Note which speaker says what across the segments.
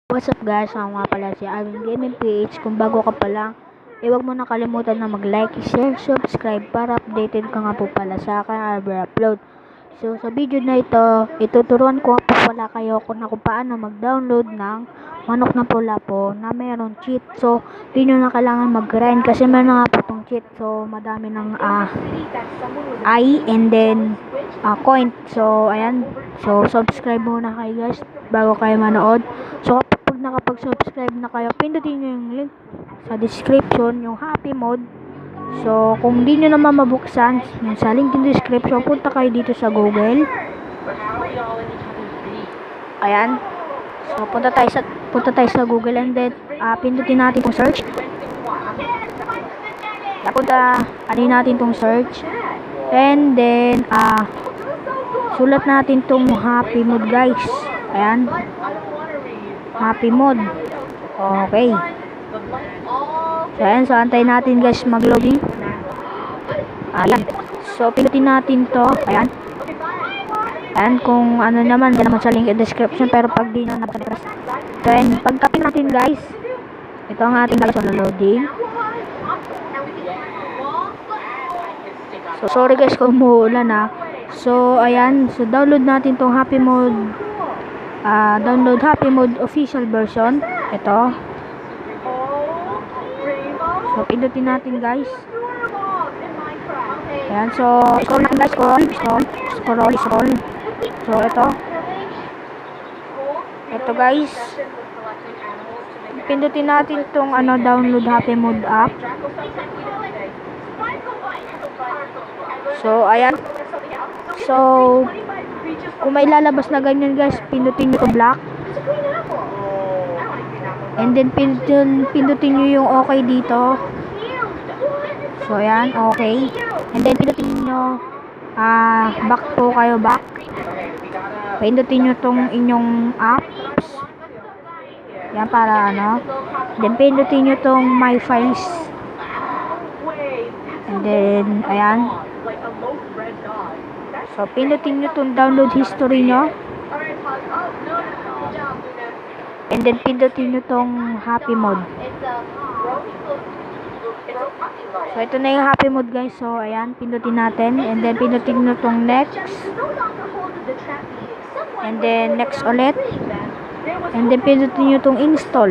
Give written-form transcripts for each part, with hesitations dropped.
Speaker 1: What's up guys, ako nga pala si Alvin Gaming PH. Kung bago ka pa lang, huwag mo na kalimutan na mag-like, share, subscribe para updated ka nga po pala sa akin upload. So sa video na ito, ituturuan ko po pala kayo kung paano mag-download ng manok na pula po na mayroong cheat. So di nyo na kailangan mag-grind kasi meron na nga po itong cheat. So madami ng I and then coin. So ayan, so subscribe muna kayo guys bago kayo manood. So kapag nakapag-subscribe na kayo, pindutin nyo yung link sa description, yung happy mode. So kung di nyo naman mabuksan yung sa link in description, punta kayo dito sa Google. Ayan, so punta tayo sa Google and then pindutin natin yung search. Ano natin tong search and then sulat natin tong happy mode guys. Ayan, happy mode. Okay, so ayan, so antayin natin guys mag-loading. Ayan, so pindutin natin to. Ayan, kung ano naman, yan naman sa link in description, pero pag di nyo napapress, so ayan, pagtapin natin guys, ito ang ating guys on loading. So sorry guys kung umuulan So ayan, so download natin tong happy mode. Download happy mode official version. Ito. So pindutin natin guys. Ayan, so scroll natin guys, scroll. So ito guys, pindutin natin tong download happy mode app. So ayan, so kung may lalabas na ganyan guys, pindutin nyo to black and then pindutin nyo yung okay dito. So ayan, okay, and then pindutin nyo back po kayo, back. Pindutin nyo tong inyong apps yan para then pindutin nyo tong my files and then ayan, so pindutin nyo tong download history nyo and then pindutin nyo tong happy mode. So ito na yung happy mode guys. So ayan, pindutin natin and then pindutin nyo tong next and then next ulit and then pindutin nyo tong install.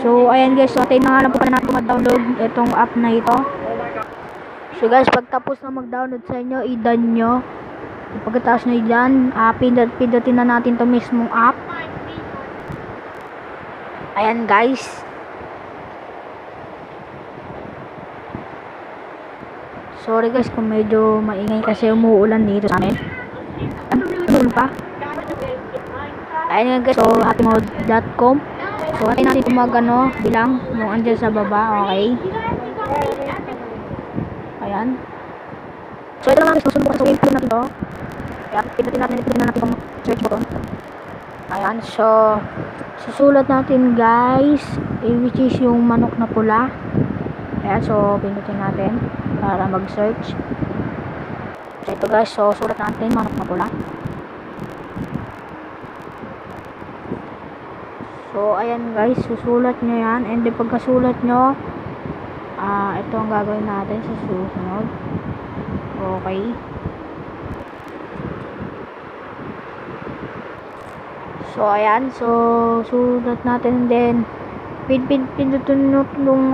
Speaker 1: So ayan guys, so tayo na nga lang po pala natin mag-download itong app na ito. So guys, pagtapos na mag-download sa inyo, i-done nyo. Pagkatapos na i-done, pindutin na natin to mismong app. Ayan guys, sorry guys kung medyo maingay kasi umuulan dito sa amin. Umuulan pa. Ayan guys, so happymode.com. So natin natin bilang yung andyan sa baba. Okay, ayan, so ito lang guys, susunod ko sa game natin to. Ayan, pindutin natin yung search button. Ayan, so susulat natin guys, which is yung manok na pula. Ayan, so pindutin natin para mag-search. So ito guys, so sulat natin manok na pula. So ayan guys, susulat nyo yan and then pagkasulat nyo, ito ang gagawin natin sa susunod. Okay, so ayan, so sulat natin din, pindutin nung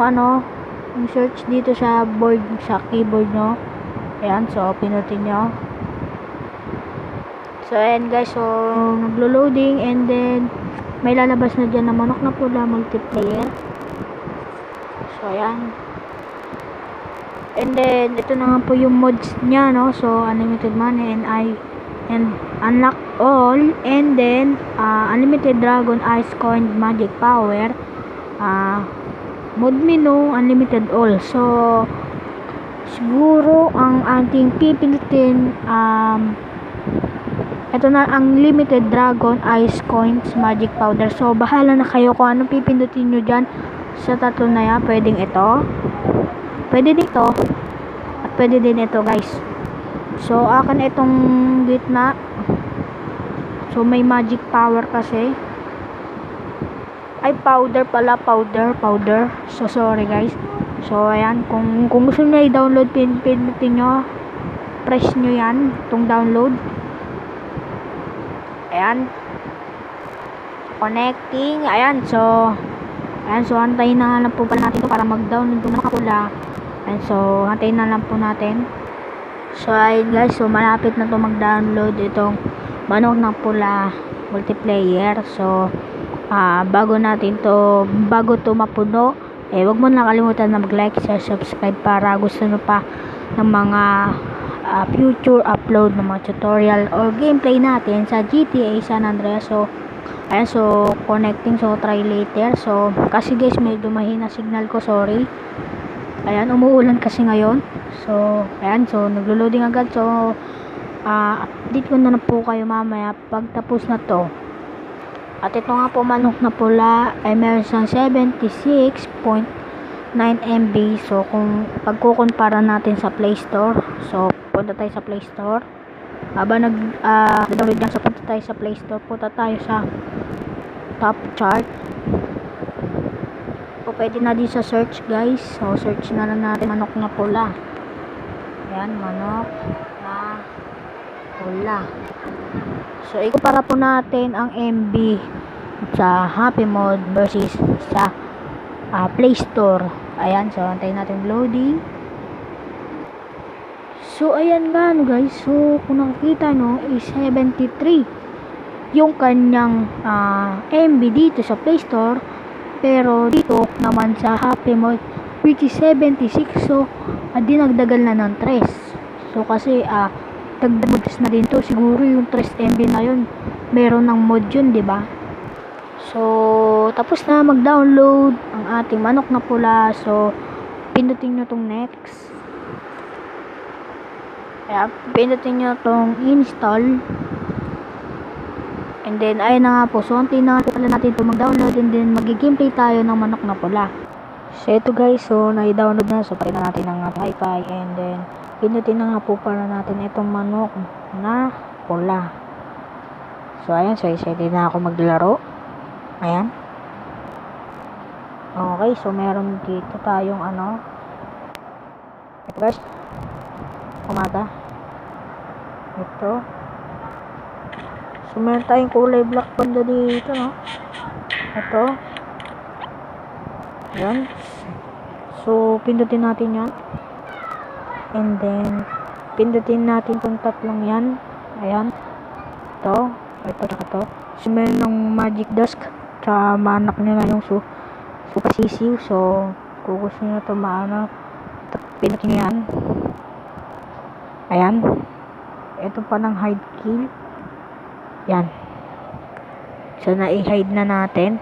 Speaker 1: yung search dito sa board, sa keyboard nyo. Ayan, so pindutin nyo. So ayan guys, so naglo-loading and then may lalabas na dyan na manok na pula multiplayer. So ayan, and then ito na nga po yung mods nya, so unlimited money and unlock all, and then unlimited dragon ice coin magic power, mod menu unlimited all. So siguro ang ating pipindutin ito na, ang limited dragon ice coins magic powder. So bahala na kayo kung anong pipindutin nyo dyan sa tatlo na yan. Pwedeng ito, pwede dito, at pwede din ito guys. So akin itong gitna, so may magic power kasi. Ay, powder pala, powder. So, sorry guys. So, ayan, kung gusto niyo i-download, pinutin nyo, press nyo yan, itong download. Ayan. Connecting, ayan, so, antayin na lang po pala natin ito para mag-download yung nakapula. Ayan, so, antayin na lang po natin. So, ayun guys, so, malapit na to mag-download itong Manok na Pula multiplayer. So, bago to mapuno, wag mo na kalimutan na mag-like, share, subscribe para gusto nyo pa ng mga future upload ng mga tutorial or gameplay natin sa GTA San Andreas. So, ayan, so connecting, so try later. So, kasi guys, medyo mahina signal ko, sorry. Ayan, umuulan kasi ngayon. So, ayan, so naglo-loading agad. So, update ko na po kayo mamaya pagtapos na to. At ito nga po, Manok na Pula ay meron siyang 76.9 MB. So, kung pagkukumpara natin sa Play Store, so, punta tayo sa Play Store. Habang nag-download yan, so, punta tayo sa Play Store. Punta tayo sa top chart. So, pwede na din sa search, guys. So, search na lang natin Manok na Pula. Ayan, Manok na Pula. So, ikumpara po natin ang MB sa Happy Mode versus sa Play Store. Ayan, so antayin natin loading. So, ayan nga guys. So, kung nakikita nyo is 73 yung kanyang MB dito sa Play Store. Pero dito naman sa Happy Mode which is 76. So, dinagdagan na ng 3. So, kasi tagdamods na din to, siguro yung 3 MB na yun meron ng mod yun, di ba? So, tapos na mag-download ang ating Manok na Pula. So, pindutin nyo tong next. Kaya, pindutin nyo tong install. And then, ayun na nga po. So, antayin na pala natin ito mag-download. And then, mag-gameplay tayo ng Manok na Pula. So, ito guys. So, na-download na. So, parin na natin ang Wi-Fi. And then, pindutin na nga po para natin itong Manok na Pula. So, ayan. So, excited na ako maglaro. Ayan. Okay. So, meron dito tayong ito guys. Umaga. Ito. So, meron tayong kulay black banda dito, no? Ito. Ayan. So, pindutin natin yan. And then, pindutin natin itong tatlong yan. Ayan. Ito. Ito, tsaka ito. So, meron ng magic dust. Tsaka maanak nyo na yung super sisiw. So, kung gusto nyo ito pindutin nyo yan. Ayan. Ito pa ng hide kill. Yan. So, na-hide na natin.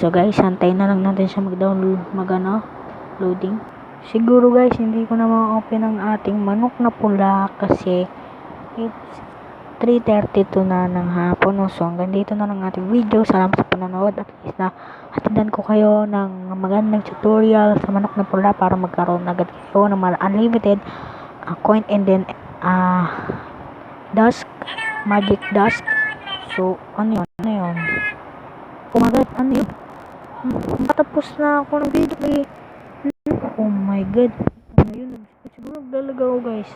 Speaker 1: So, guys, antayin na lang natin siya mag-download, loading. Siguro guys, hindi ko na ma-open ang ating Manok na Pula kasi it's 3:32 na ng hapon. So, hanggang dito na lang ating video. Salamat sa panonood. At least na hatidan ko kayo ng magandang tutorial sa Manok na Pula para magkaroon agad kayo ng unlimited coin and then dusk, magic dusk. So, ano yun? Umagat, ano yun? Matapos na ako ng video eh. Oh my god. Ano yun? Siguro naglalaga ako guys.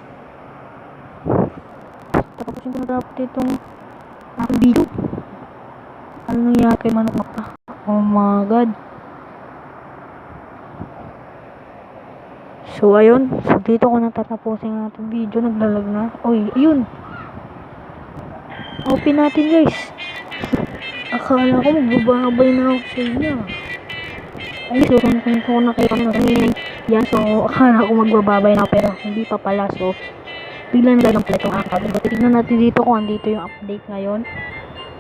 Speaker 1: Tapos yung dapat itong aking video. Ano nangyari kay Manok na Pula? Oh my god. So ayun. So dito ko natatapusin ang ating video. Naglalag na. Oy, ayun. Open natin guys. Akala ko magbababay na ako sa inyo. Ay, so kung ko nakita ko na yan, so akala ko magbababay na ako pero hindi pa pala. So bigla na lang pala itong update. Tignan natin dito kung andito yung update ngayon.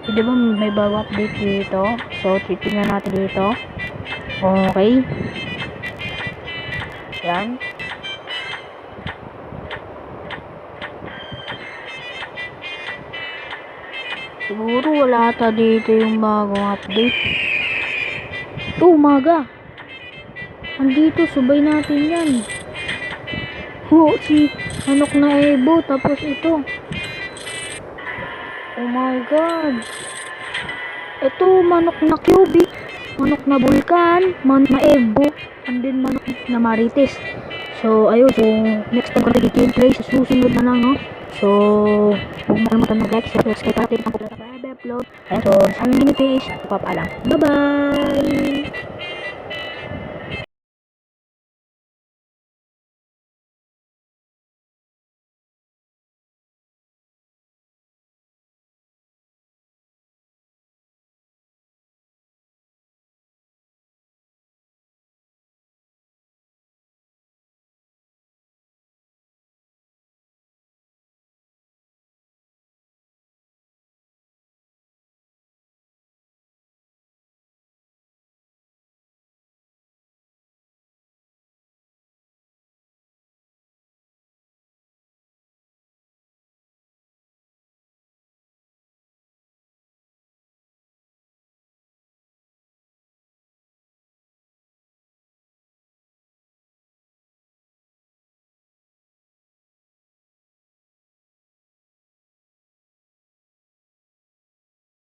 Speaker 1: So diba may bago update dito. So titignan natin dito. Okay. Yan. Siguro wala ata dito yung bagong update. Ito, umaga. Andito, subay natin yan. Si Manok na Evo. Tapos ito. Oh my god. ito, manok na QB, manok na Vulcan, manok na Evo, and then manok na Marites. So, ayun. So, next time ko na gameplay sa susunod na lang, no? So, huwag mo kalimutan mag-like, share, subscribe para update ang upload. Ayun, so, sa aming mini page, papaalam. Bye-bye!